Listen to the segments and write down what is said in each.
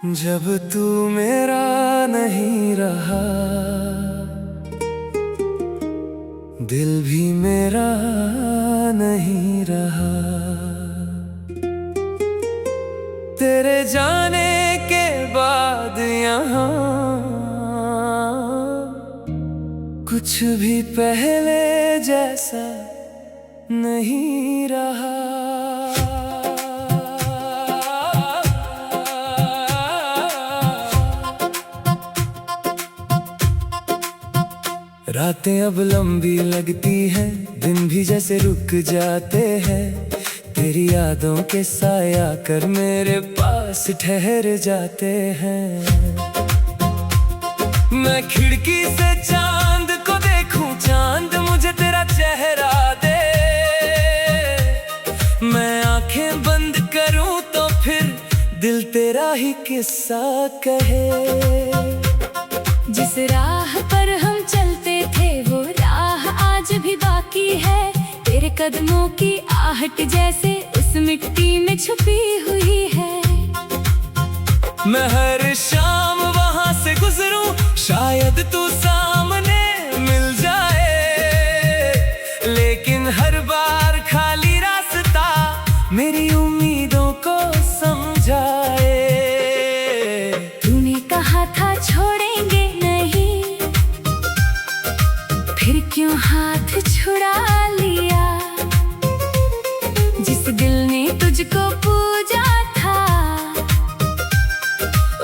जब तू मेरा नहीं रहा, दिल भी मेरा नहीं रहा। तेरे जाने के बाद यहाँ कुछ भी पहले जैसा नहीं रहा। रातें अब लंबी लगती हैं, दिन भी जैसे रुक जाते हैं। तेरी यादों के साया कर मेरे पास ठहर जाते हैं। मैं खिड़की से चांद को देखूं, चांद मुझे तेरा चेहरा दे। मैं आंखें बंद करूं तो फिर दिल तेरा ही किस्सा कहे। जिस राह पर हम चलते थे वो राह आज भी बाकी है। तेरे कदमों की आहट जैसे उस मिट्टी में छुपी हुई है। मैं हर शाम वहां से गुजरूं, शायद तू सामने मिल जाए। लेकिन हर बार खाली रास्ता मेरी उम्मीदों को समझाए। तूने कहा था छोड़ेंगे नहीं, फिर क्यों हाथ छुड़ा लिया। जिस दिल ने तुझको पूजा था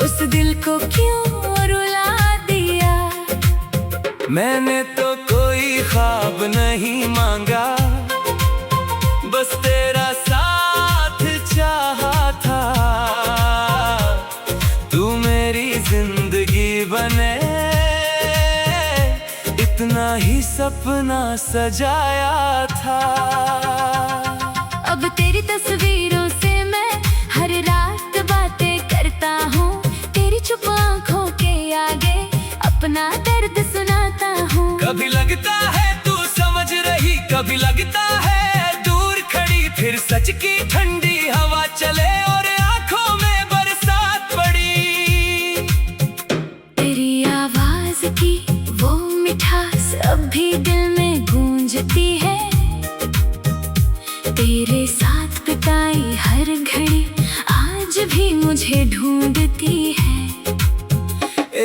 उस दिल को क्यों रुला दिया। मैंने तो कोई ख्वाब नहीं मांगा, बस तेरा साथ चाहा था। तू मेरी जिंदगी बने इतना ही सपना सजाया था। अब तेरी तस्वीरों से मैं हर रात बातें करता हूँ। तेरी चुप आँखों के आगे अपना दर्द सुनाता हूँ। कभी लगता है तू समझ रही, कभी लगता है दूर खड़ी। फिर सच की ठंडी हवा चले और आंखों में बरसात पड़ी। तेरी आवाज की वो मिठास अब भी दिल में गूंजती है। तेरे साथ बिताई हर घड़ी आज भी मुझे ढूंढती है।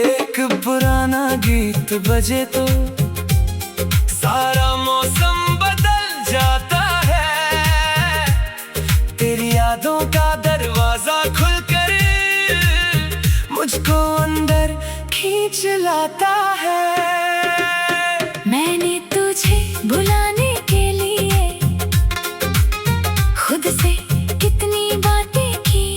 एक पुराना गीत बजे तो सारा मौसम बदल जाता है। तेरी यादों का दरवाजा खुलकर मुझको अंदर खींच लाता है। मैंने तुझे बुलाने के लिए खुद से कितनी बातें की,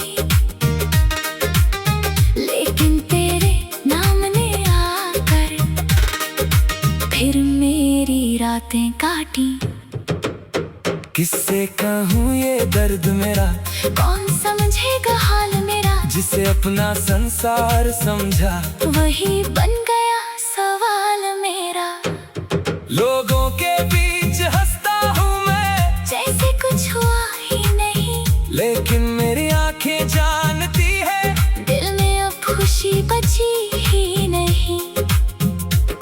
लेकिन तेरे नाम ने आकर फिर मेरी रातें काटी। किससे कहूँ ये दर्द मेरा, कौन समझेगा हाल मेरा। जिसे अपना संसार समझा वही बन गया सवाल मेरा। लोगों के बीच हंसता हूँ मैं जैसे कुछ हुआ ही नहीं, लेकिन मेरी आंखें जानती है दिल में अब खुशी बची ही नहीं।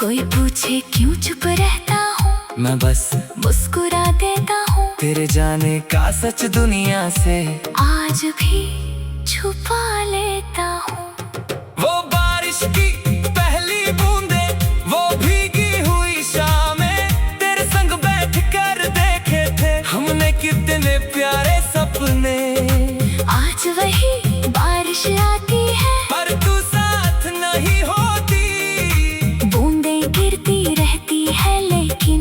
कोई पूछे क्यों चुप रहता हूँ, मैं बस मुस्कुरा देता हूँ। तेरे जाने का सच दुनिया से आज भी छुपा लेता हूँ। वो बारिश की पहली बूंदे, वो भीगी हुई शामें, तेरे संग बैठ कर देखे थे हमने कितने प्यारे सपने। आज वही बारिश आती है पर तू साथ नहीं होती। बूंदें गिरती रहती है लेकिन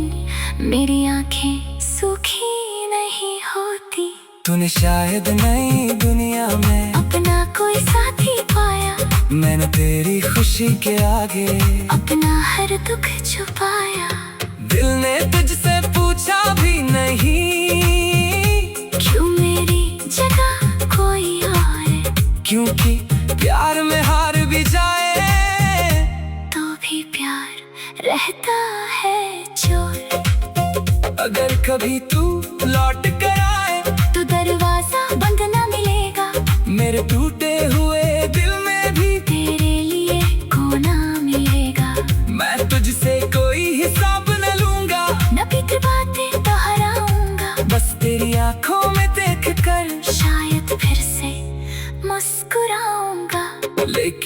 मेरी आंखें सूखी नहीं होती। तूने शायद नई दुनिया में अपना कोई साथी पाया, मैंने तेरी खुशी के आगे अपना हर दुख छुपाया। दिल ने तुझसे पूछा भी नहीं क्यों मेरी जगह कोई और, क्योंकि प्यार में हार भी जाए तो भी प्यार रहता है चोर। अगर कभी तू लौट कर आए तो दरवाजा बंद ना मिलेगा। मेरे टूटे हुए दिल में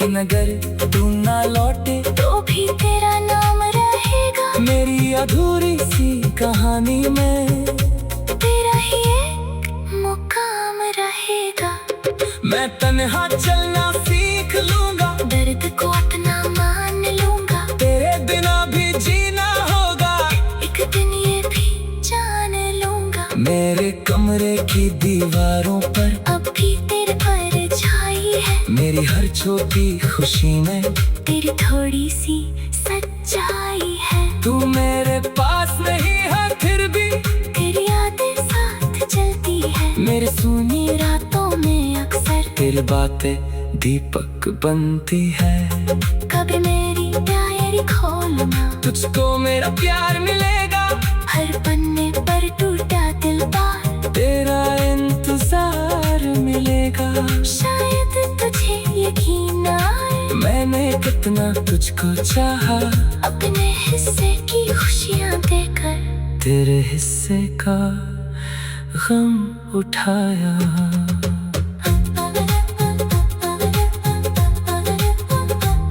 लेकिन अगर तू ना लौटे तो भी तेरा नाम रहेगा। मेरी अधूरी सी कहानी में तेरा ही एक मुकाम रहेगा। मैं तन्हा चलना सीख लूंगा, दर्द को अपना मान लूंगा। तेरे बिना भी जीना होगा, एक दिन ये भी जान लूंगा। मेरे कमरे की दीवारों पर अब भी तेरे परछाई है। मेरी हर छोटी खुशी में तेरी थोड़ी सी सच्चाई है। तू मेरे पास नहीं है फिर भी तेरी यादें साथ चलती है। मेरे सूनी रातों में अक्सर तेरी बातें दीपक बनती है। कभी मेरी डायरी खोलना, तुझको मेरा प्यार मिलेगा। हर पन्ने पर टूटा दिल बार तेरा इंतजार मिलेगा। शायद तुझे यकीन आए, मैंने कितना तुझको चाहा, अपने हिस्से की खुशियाँ देकर तेरे हिस्से का गम उठाया।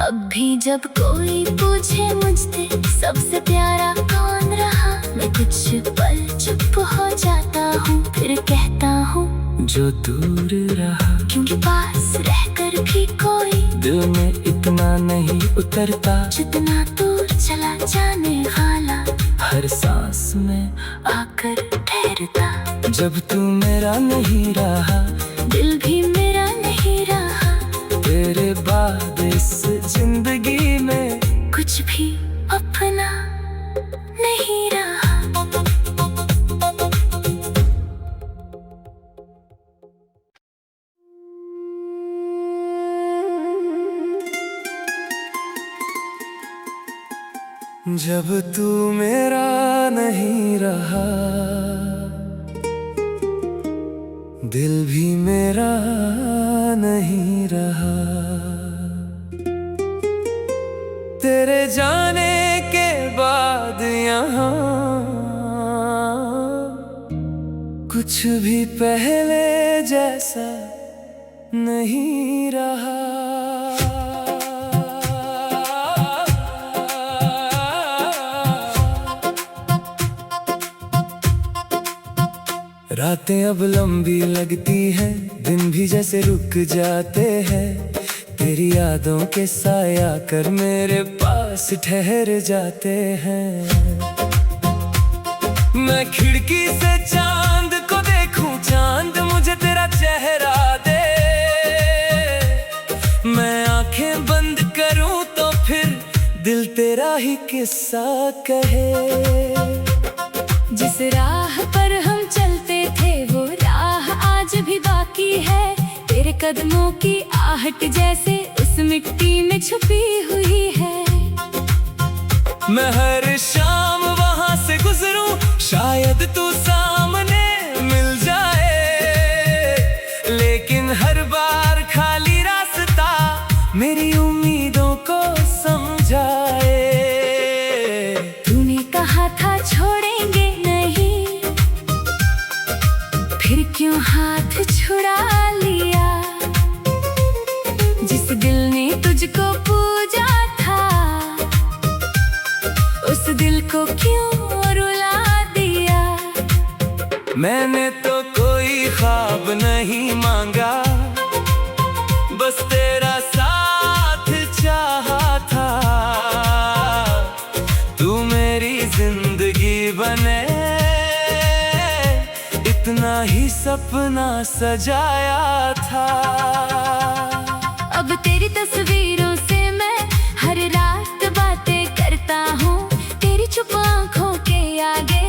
अब भी जब कोई पूछे मुझसे सबसे प्यारा कौन रहा, मैं कुछ पल चुप हो जाता हूँ, फिर कहता हूँ जो दूर रहा। क्योंकि पास रहकर भी कोई दिल में इतना नहीं उतरता, जितना दूर चला जाने वाला हर सांस में आकर ठहरता। जब तू मेरा नहीं रहा, दिल भी मेरा नहीं रहा। तेरे बाद इस जिंदगी में कुछ भी अपना नहीं रहा। जब तू मेरा नहीं रहा, दिल भी मेरा नहीं रहा। तेरे जाने के बाद यहाँ कुछ भी पहले जैसा नहीं रहा। रातें अब लंबी लगती हैं, दिन भी जैसे रुक जाते हैं। तेरी यादों के साया कर मेरे पास ठहर जाते हैं। मैं खिड़की से चांद को देखूं, चांद मुझे तेरा चेहरा दे। मैं आंखें बंद करूं तो फिर दिल तेरा ही किस्सा कहे। जिस राह पर हम चलते थे वो राह आज भी बाकी है। तेरे कदमों की आहट जैसे उस मिट्टी में छुपी हुई है। मैं हर शाम वहां से गुजरूं, शायद तू सामने मिल जाए, लेकिन हर बार खाली रास्ता मेरी उम्मीदों को समझाए। तूने कहा था छोड़ेंगे नहीं, फिर क्यों हाथ छुड़ा लिया। जिस दिल ने तुझको पूजा था, उस दिल को क्यों रुला दिया। मैंने तो कोई ख्वाब नहीं मांगा, बस तेरा साथ चाहा था। तू मेरी जिंदगी बने, इतना ही सपना सजाया था। अब तेरी तस्वीरों से मैं हर रात बातें करता हूँ। तेरी चुप आँखों के आगे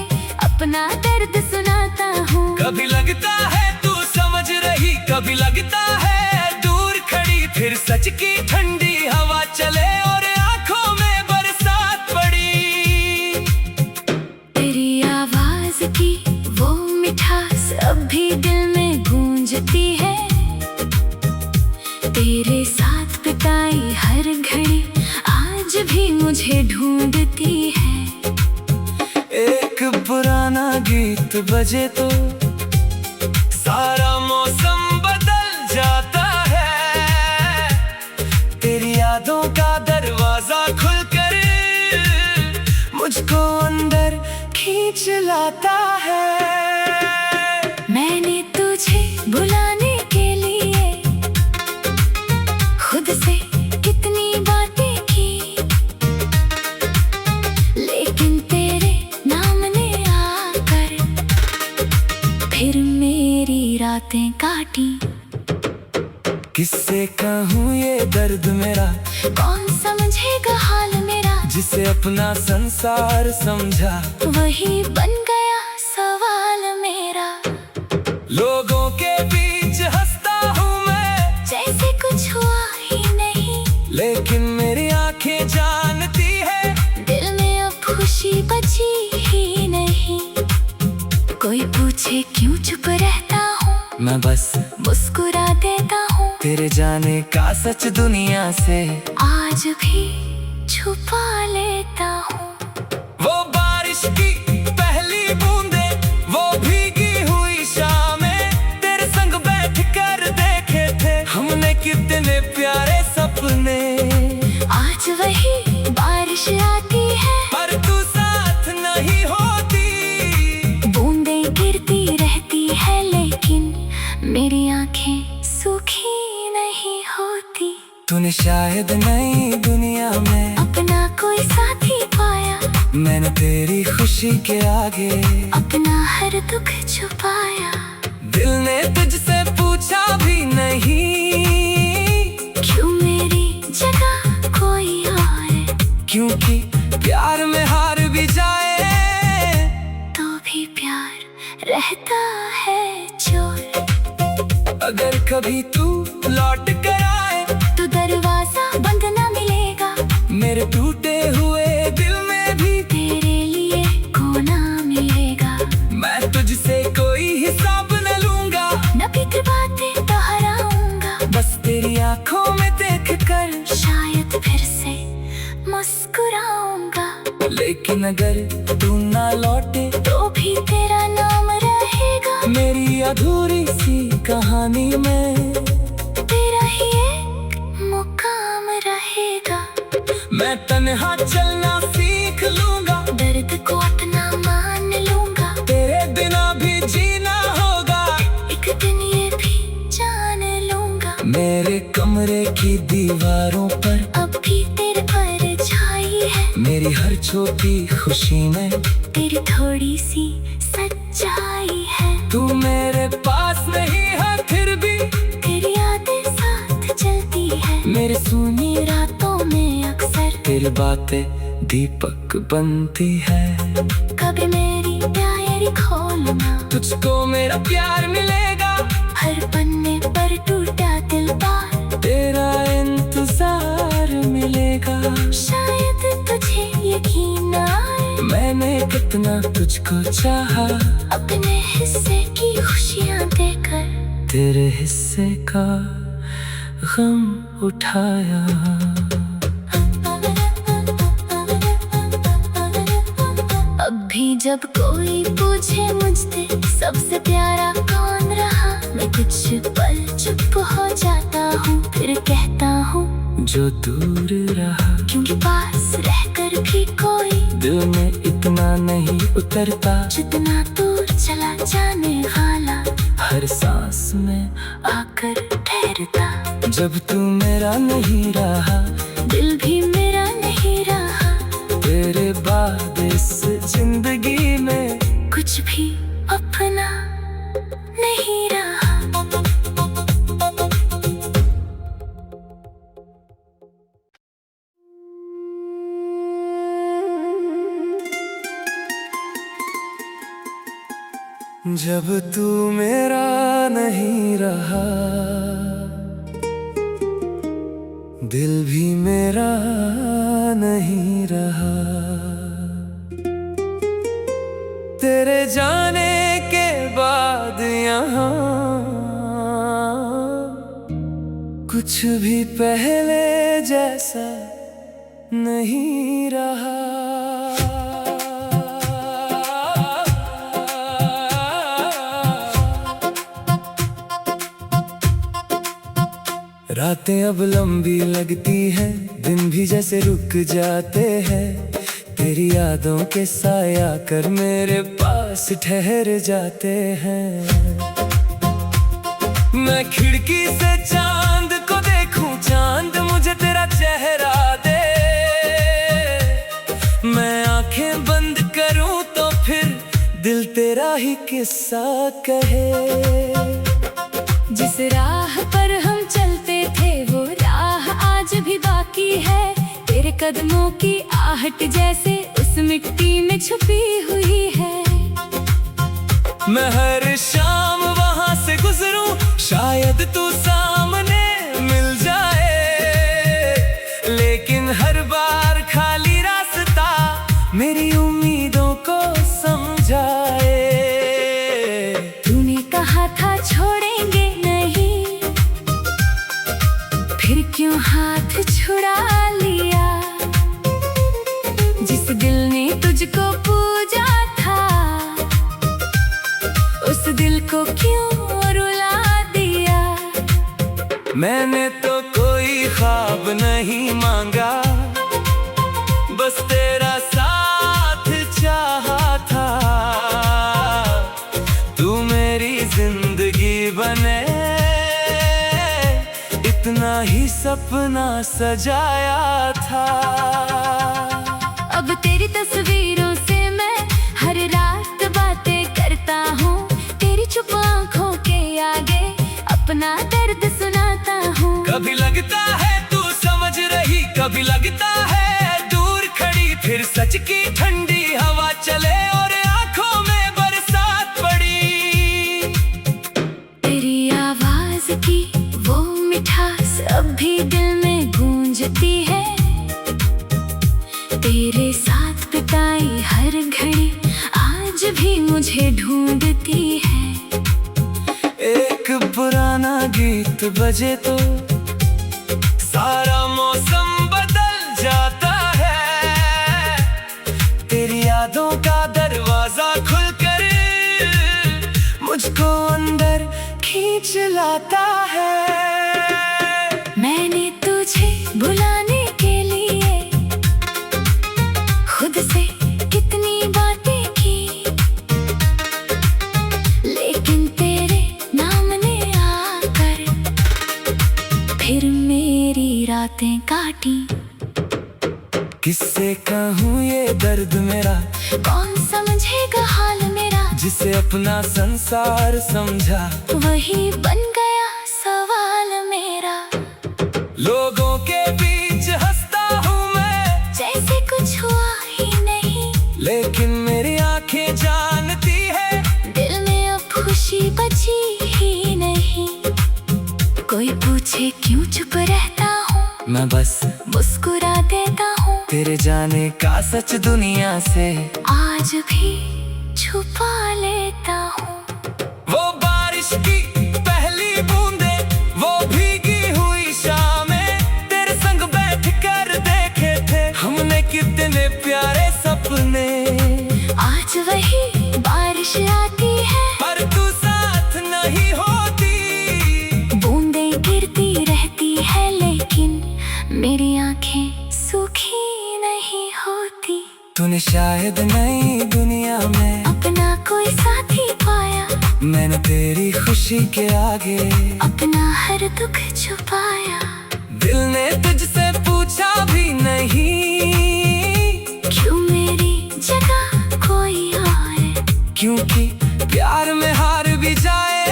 अपना दर्द सुनाता हूँ। कभी लगता है तू समझ रही, कभी लगता है दूर खड़ी। फिर सच की ठंडी हवा चले और आंखों में बरसात पड़ी। तेरी आवाज की वो मिठास अब भी दिल में गूंजती है। तेरे साथ बिताई हर घड़ी आज भी मुझे ढूंढती है। एक पुराना गीत बजे तो सारा मौसम बदल जाता है। तेरी लाता है। मैंने तुझे भुलाने के लिए खुद से कितनी बातें की, लेकिन तेरे नाम ने आकर फिर मेरी रातें काटी। किससे कहूँ ये दर्द मेरा, कौन समझेगा हाल मेरा, जिसे अपना संसार समझा वही बन गया सवाल मेरा। लोगों के बीच हंसता हूँ मैं, जैसे कुछ हुआ ही नहीं, लेकिन मेरी आंखें जानती है दिल में अब खुशी बची ही नहीं। कोई पूछे क्यों चुप रहता हूँ, मैं बस मुस्कुरा देता हूँ। तेरे जाने का सच दुनिया से आज भी छुपा लेता हूँ। वो बारिश की पहली बूंदे, वो भीगी हुई शामें, तेरे संग बैठ कर देखे थे हमने कितने प्यारे सपने। आज वही बारिश आती है, पर तू साथ नहीं होती। बूंदें गिरती रहती है, लेकिन मेरी आंखें सूखी नहीं होती। तूने शायद नई दुनिया में अपना कोई साथी पाया, मैंने तेरी खुशी के आगे अपना हर दुख छुपाया। दिल ने तुझसे पूछा भी नहीं, क्यों मेरी जगह कोई और, क्योंकि प्यार में हार भी जाए तो भी प्यार रहता है चोर। अगर कभी तू लौट कर आए तो दरवाजा बंद ना मिलेगा, मेरे टूटे हुए दिल में भी तेरे लिए कोना मिलेगा। मैं तुझसे कोई हिसाब न लूंगा, न बीती बातें दोहराऊंगा, बस तेरी आंखों में देख कर शायद फिर से मुस्कुराऊंगा। लेकिन अगर तू ना लौटे तो भी तेरा नाम रहेगा, मेरी अधूरी सी कहानी में तेरा ही एक मुकाम रहेगा। मैं तन्हा चलना सीख लूंगा, दर्द को अपना मान लूंगा, तेरे बिना भी जीना होगा, एक दिन ये भी जान लूंगा। मेरे कमरे की दीवारों पर अब भी तेरे परछाई है, मेरी हर छोटी खुशी में तेरी थोड़ी सी सच्चाई है। तू मेरे पास नहीं है फिर भी तेरी यादें साथ चलती है, मेरे सूनी रातों में अक्सर तेरी बातें दीपक बनती है। कभी मेरी डायरी खोलना, तुझको मेरा प्यार मिलेगा, हर पन्ने पर टूटा दिल बार तेरा इंतजार मिलेगा। शायद तुझे यकीन आए, मैंने कितना तुझको चाहा, अपने हिस्से की खुशियाँ देकर तेरे हिस्से का गम उठाया। अब भी जब कोई पूछे मुझसे सबसे प्यारा कौन रहा, मैं कुछ पल चुप हो जाता हूँ, फिर कहता हूँ जो दूर रहा, क्योंकि पास रहकर भी कोई दिल में इतना नहीं उतरता, जितना दूर चला जाने वाला हर सांस में आकर ठहरता। जब तू मेरा नहीं रहा, दिल भी मेरा नहीं रहा, तेरे बाद इस जिंदगी में कुछ भी अपना नहीं रहा। जब तू मेरा नहीं रहा, दिल भी मेरा नहीं रहा, तेरे जाने के बाद यहाँ कुछ भी पहले जैसा नहीं रहा। रातें अब लंबी लगती हैं, दिन भी जैसे रुक जाते हैं, तेरी यादों के साया कर मेरे पास ठहर जाते हैं। मैं खिड़की से चांद को देखूं, चांद मुझे तेरा चेहरा दे। मैं आंखें बंद करूं तो फिर दिल तेरा ही किस्सा कहे। जिस राह पर हम चलते थे वो राह आज भी बाकी है। तेरे कदमों की आहट जैसे उस मिट्टी में छुपी हुई है। मैं हर शाम वहां से गुजरूं, शायद तू सामने मिल जाए, लेकिन हर बार खाली रास्ता मेरी उम्मीदों को समझाए। तूने कहा था छोड़ेंगे नहीं, फिर क्यों हाथ छुड़ा लिया। जिस दिल ने तुझको पूजा था उस दिल को क्यों रुला दिया। मैंने तो कोई ख्वाब नहीं मांगा, बस तेरा साथ चाहा था। तू मेरी जिंदगी बने इतना ही सपना सजाया था। अब तेरी तस्वीरों से मैं हर रात बातें करता हूँ। तेरी चुप आँखों के आगे अपना दर्द सुनाता हूँ। कभी लगता है तू समझ रही, कभी लगता है दूर खड़ी। फिर सच की ठंडी हवा चले और आंखों में बरसात पड़ी। तेरी आवाज की वो मिठास अब भी दिल में गूंजती है। तेरे साथ बिताई हर घड़ी आज भी मुझे ढूंढती है। एक पुराना गीत बजे तो सारा मौसम बदल जाता है। तेरी यादों का दरवाजा खुलकर मुझको अंदर खींच लाता है। मैंने तुझे बुलाने के लिए खुद से कितनी बातें की, लेकिन तेरे नाम ने आकर फिर मेरी रातें काटी। किससे कहूँ ये दर्द मेरा, कौन समझेगा हाल मेरा। जिसे अपना संसार समझा वही बन गया सवाल मेरा। लोगों के बीच हंसता हूँ मैं जैसे कुछ हुआ ही नहीं, लेकिन मेरी आंखें जानती है दिल में अब खुशी बची ही नहीं। कोई पूछे क्यों चुप रहता हूँ, मैं बस मुस्कुरा देता हूँ। तेरे जाने का सच दुनिया से आज भी छुपा लेता हूँ। वो बारिश की पहली बूंदे, वो भीगी हुई शामें, तेरे संग बैठ कर देखे थे हमने कितने प्यारे सपने। आज वही बारिश आती है पर तू साथ नहीं होती। बूंदें गिरती रहती है लेकिन मेरी आंखें सूखी नहीं होती। तूने शायद नई दुनिया में अपना कोई साथी पाया, मैंने तेरी खुशी के आगे अपना हर दुख छुपाया। दिल ने तुझसे पूछा भी नहीं क्यों मेरी जगह कोई और, क्योंकि प्यार में हार भी जाए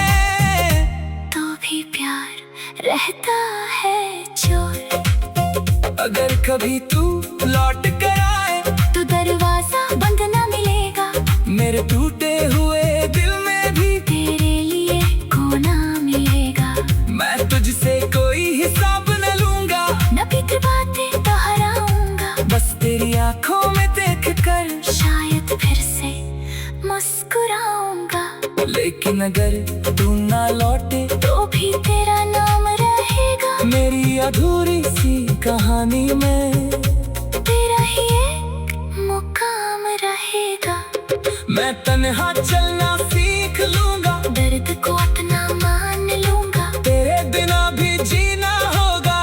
तो भी प्यार रहता है चोर। अगर कभी तू लौट कर आए तो दरवाजा बंद ना मिलेगा, मेरे टूटे हुए दिल में भी तेरे लिए कोना मिलेगा। मैं तुझसे कोई हिसाब न लूंगा, न फिक्र बातें दोहराऊंगा, बस तेरी आंखों में देख कर शायद फिर से मुस्कुराऊंगा। लेकिन अगर तू ना लौटे तो भी तेरा नाम रहेगा मेरी अधूरी सी कहानी में। तेरा ही एक मुकाम रहेगा। मैं तन्हा चलना सीख लूंगा, दर्द को अपना मान लूंगा, तेरे बिना भी जीना होगा।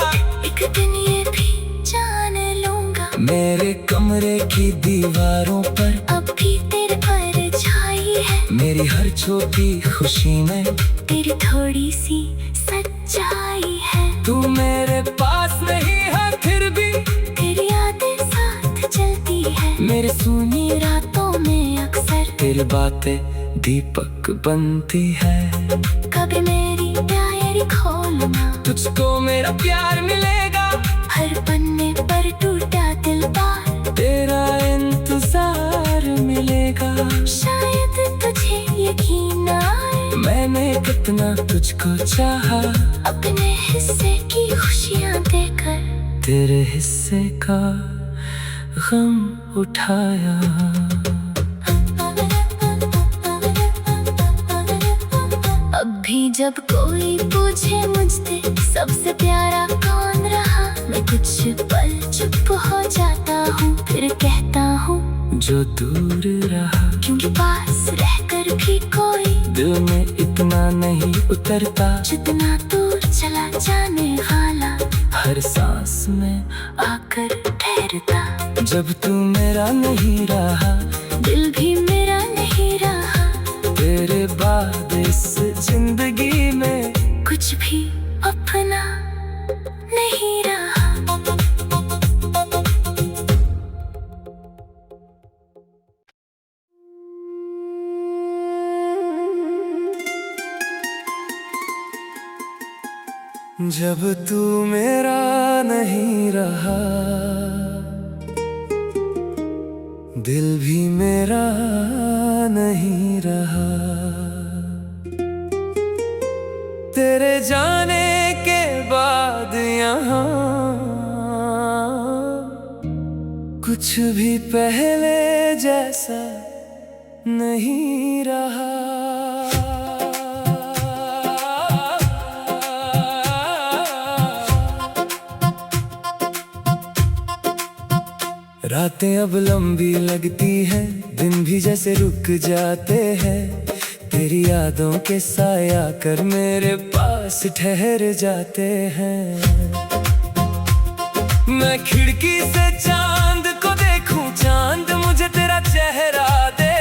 एक दिन ये भी जान लूंगा। मेरे कमरे की दीवारों पर अब भी तेरे परछाई है। मेरी हर छोटी खुशी में तेरी थोड़ी सी सच्चाई है। तू मेरे पास नहीं है फिर भी तेरी यादें साथ चलती है। मेरे सुनी रातों में अक्सर तेरी बातें दीपक बनती है। कभी मेरी डायरी खोलना, तुझको मेरा प्यार मिलेगा। हर पन्ने पर टूटा दिल बार तेरा इंतजार मिलेगा। शायद तुझे यकीन आए, मैंने कितना तुझको चाहा। अपने हिस्से की खुशियाँ देकर तेरे हिस्से का गम उठाया। अब भी जब कोई पूछे मुझसे सबसे प्यारा कौन रहा, मैं कुछ पल चुप हो जाता हूँ, फिर कहता हूँ जो दूर रहा। क्योंकि पास रहकर भी कोई दिल में इतना नहीं उतरता जितना दूर चला जाने वाला हर सांस में आकर ठहरता। जब तू मेरा नहीं रहा, दिल भी मेरा नहीं रहा, तेरे बाद इस जिंदगी में कुछ भी अपना नहीं रहा। जब तू मेरा नहीं रहा, दिल भी मेरा नहीं रहा। तेरे जाने के बाद यहाँ कुछ भी पहले जैसा नहीं रहा। रातें अब लंबी लगती हैं, दिन भी जैसे रुक जाते हैं। तेरी यादों के साया कर मेरे पास ठहर जाते हैं। मैं खिड़की से चांद को देखूं, चांद मुझे तेरा चेहरा दे।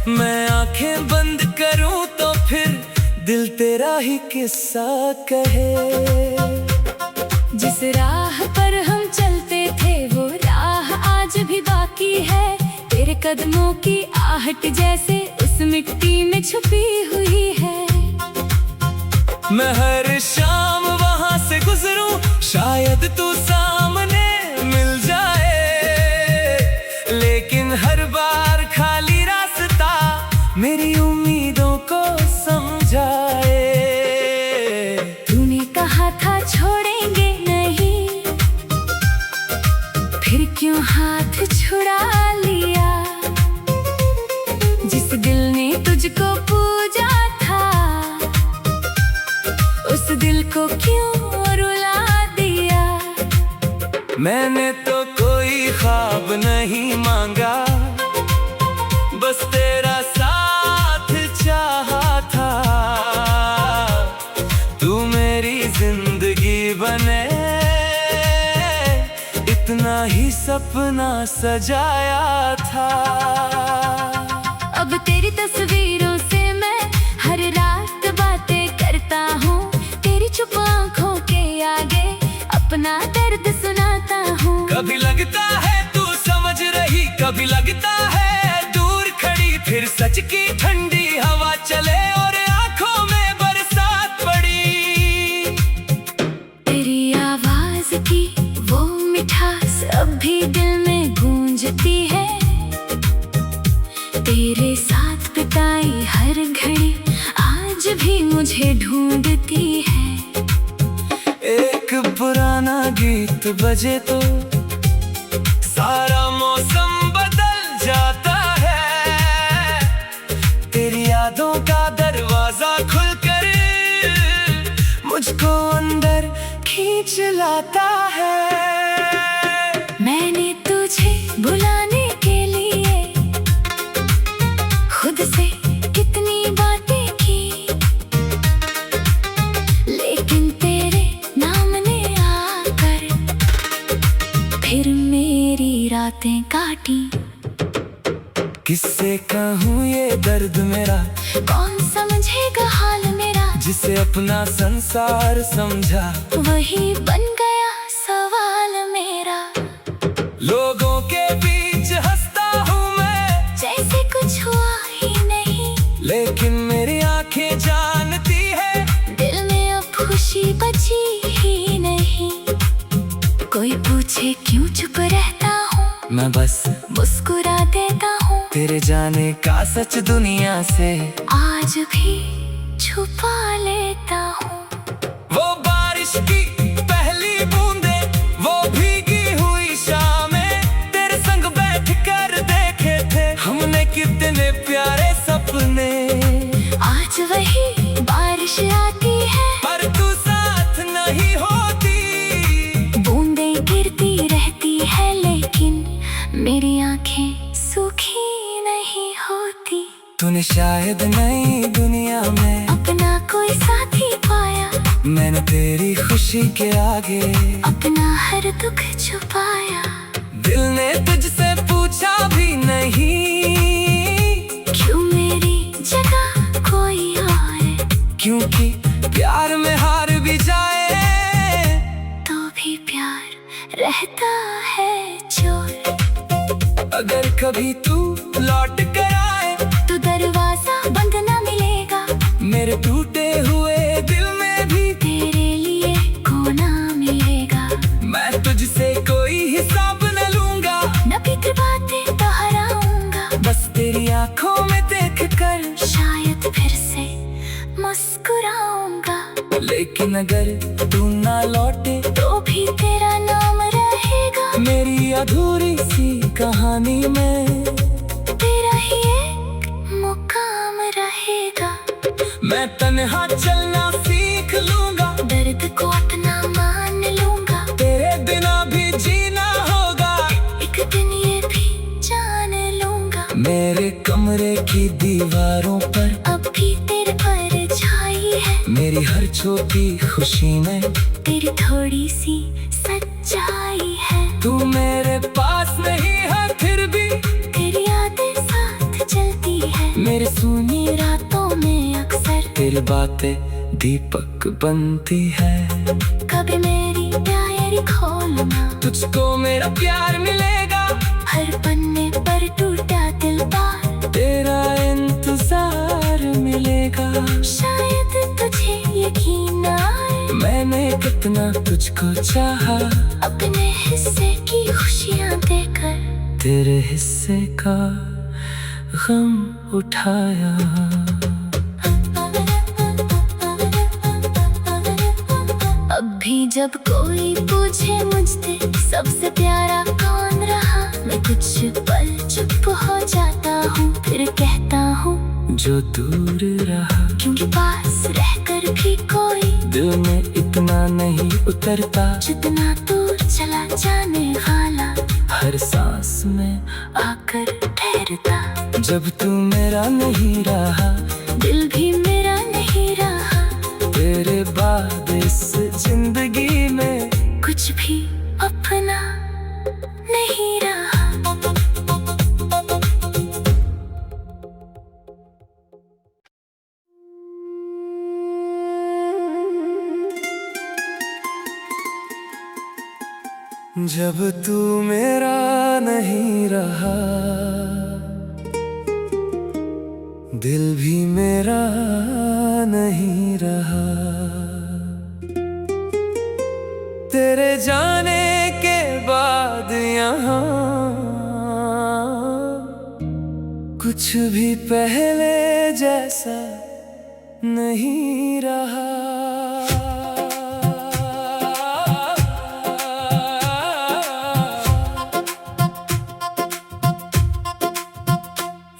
मैं आंखें बंद करूं तो फिर दिल तेरा ही किस्सा कहे। जिस राह पर हम चलते थे वो राह आज भी बाकी है। तेरे कदमों की आहट जैसे उस मिट्टी में छुपी हुई है। मैं हर शाम वहां से गुजरूं, शायद तू सामने मिल जाए। लेकिन हर बार खाली रास्ता मेरी उम्मीदों को समझाए। तूने कहा था छोड़ेंगे नहीं, फिर क्यों हाथ छुड़ा लिया। जिस दिल ने तुझको पूजा था, उस दिल को क्यों रुला दिया। मैंने तो कोई ख्वाब नहीं मांगा, बस तेरा साथ चाहा था। तू मेरी जिंदगी बने, इतना ही सपना सजाया था। अब तेरी तस्वीरों से मैं हर रात बातें करता हूँ। तेरी चुप आँखों के आगे अपना दर्द सुनाता हूँ। कभी लगता है तू समझ रही, कभी लगता है दूर खड़ी। फिर सच की ठंडी हवा चले और आंखों में बरसात पड़ी। तेरी आवाज की वो मिठास अब भी दिल में गूंजती है। तेरे साथ बिताई हर घड़ी आज भी मुझे ढूंढती है। एक पुराना गीत बजे तो सारा मौसम बदल जाता है। तेरी यादों का दरवाजा खुलकर मुझको अंदर खींच लाता है। मैंने तुझे बुलाने के लिए खुद से कितनी बातें की, लेकिन तेरे नाम ने आकर फिर मेरी हूँ ये दर्द मेरा, कौन समझेगा हाल मेरा। जिसे अपना संसार समझा वही बन गया सवाल मेरा। लोगों के बीच हंसता हूँ मैं, जैसे कुछ हुआ ही नहीं, लेकिन मेरी आंखें जानती है दिल में अब खुशी बची ही नहीं। कोई पूछे क्यों चुप रहता हूँ, मैं बस मुस्कुरा देता हूँ। तेरे जाने का सच दुनिया से आज भी छुपा लेता हूँ। वो बारिश की पहली बूंदे, वो भीगी हुई शामें, तेरे संग बैठ कर देखे थे हमने कितने प्यारे सपने। आज वही बारिश आती है, पर तू साथ नहीं होती। बूंदें गिरती रहती है, लेकिन मेरी आंखें सूखी नहीं होती। तूने शायद नई दुनिया में अपना कोई साथी पाया, मैंने तेरी खुशी के आगे अपना हर दुख छुपाया। दिल ने तुझसे पूछा भी नहीं, क्यों मेरी जगह कोई और, क्योंकि प्यार में हार भी जाए तो भी प्यार रहता है चोर। अगर कभी तू लौट कर आए तो दरवाजा बंद ना मिलेगा, मेरे टूटे हुए दिल में भी तेरे लिए कोना मिलेगा। मैं तुझसे कोई हिसाब न लूंगा, न फिक्र बातें दोहराऊंगा, बस तेरी आंखों में देख कर शायद फिर से मुस्कुराऊंगा। लेकिन अगर तू ना लौटे तो भी तेरा नाम रहेगा, मेरी अधूरी सी कहानी में तेरा ही एक मुकाम रहेगा। मैं तन्हा चलना सीख लूंगा, दर्द को अपना मान लूंगा, तेरे बिना भी जीना होगा, एक दिन ये भी जान लूंगा। मेरे कमरे की दीवारों पर अब भी तेरे परछाई है, मेरी हर छोटी खुशी में तेरी थोड़ी सी सच्चाई है। तू मेरे पास नहीं है फिर भी तेरी यादें साथ चलती है, मेरे सुनी रातों में अक्सर तेरी बातें दीपक बनती है। कभी मेरी डायरी खोलना, तुझको मेरा प्यार मिलेगा, हर पन्ने पर टूटा दिल बार तेरा इंतजार मिलेगा। शायद तुझे यकीन आए, मैंने कितना तुझको चाहा, अपने हिस्से की खुशियाँ देकर तेरे हिस्से का गम उठाया। अब भी जब कोई पूछे मुझसे सबसे प्यारा कौन रहा, मैं कुछ पल चुप हो जाता हूँ, फिर कहता हूँ जो दूर रहा, क्योंकि पास रहकर भी कोई दिल में इतना नहीं उतरता, जितना दूर चला जाने वाला हर सांस में आकर ठहरता। जब तू मेरा नहीं रहा, दिल भी मेरा नहीं रहा, तेरे बाद इस जिंदगी में कुछ भी अपना नहीं रहा। जब तू मेरा नहीं रहा, दिल भी मेरा नहीं रहा, तेरे जाने के बाद यहाँ कुछ भी पहले जैसा नहीं रहा।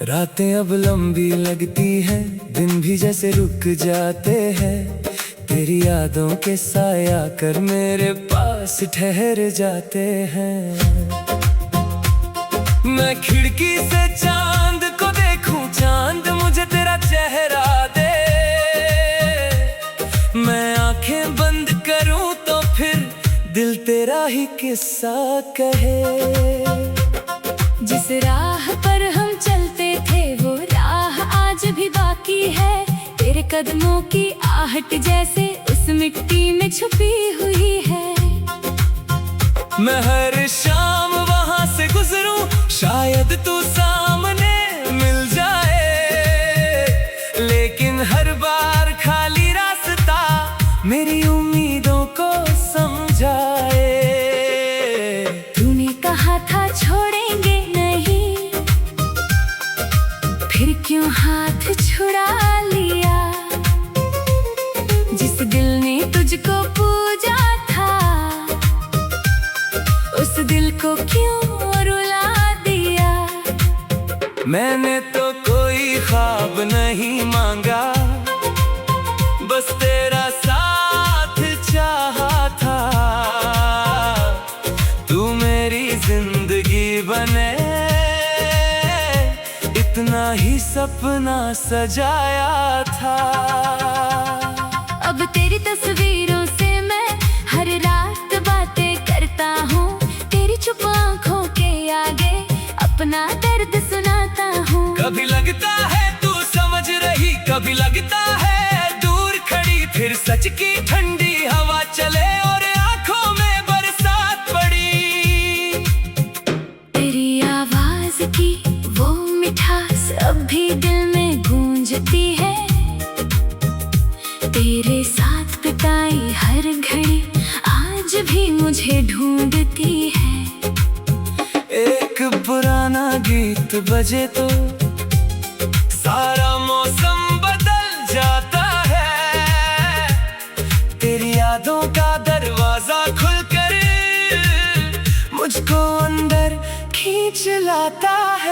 रातें अब लंबी लगती हैं, दिन भी जैसे रुक जाते हैं, तेरी यादों के साया कर मेरे पास ठहर जाते हैं। मैं खिड़की से चांद को देखूं, चांद मुझे तेरा चेहरा दे, मैं आंखें बंद करूं तो फिर दिल तेरा ही किस्सा कहे। जिस राह पर हम चलते थे वो कदमों की आहट जैसे उस मिट्टी में छुपी हुई है। मैं हर शाम वहां से गुजरूं, शायद तू सामने मिल जाए, लेकिन हर बार खाली रास्ता मेरी उम्मीदों को समझाए। तूने कहा था छोड़ेंगे नहीं, फिर क्यों हाथ छुड़ा लिया? जिस दिल ने तुझको पूजा था, उस दिल को क्यों रुला दिया? मैंने तो कोई ख्वाब नहीं मांगा, बस तेरा साथ चाहा था। तू मेरी जिंदगी बने, इतना ही सपना सजाया था। अब तेरी तस्वीरों से मैं हर रात बातें करता हूँ, तेरी चुप आँखों के आगे अपना दर्द सुनाता हूँ। कभी लगता है तू समझ रही, कभी लगता है दूर खड़ी, फिर सच की ठंडी हवा चले और आंखों में बरसात पड़ी। तेरी आवाज की वो मिठास अब भी दिल में गूंजती है, तेरे साथ बिताई हर घड़ी आज भी मुझे ढूंढती है। एक पुराना गीत बजे तो सारा मौसम बदल जाता है, तेरी यादों का दरवाजा खुलकर मुझको अंदर खींच लाता है।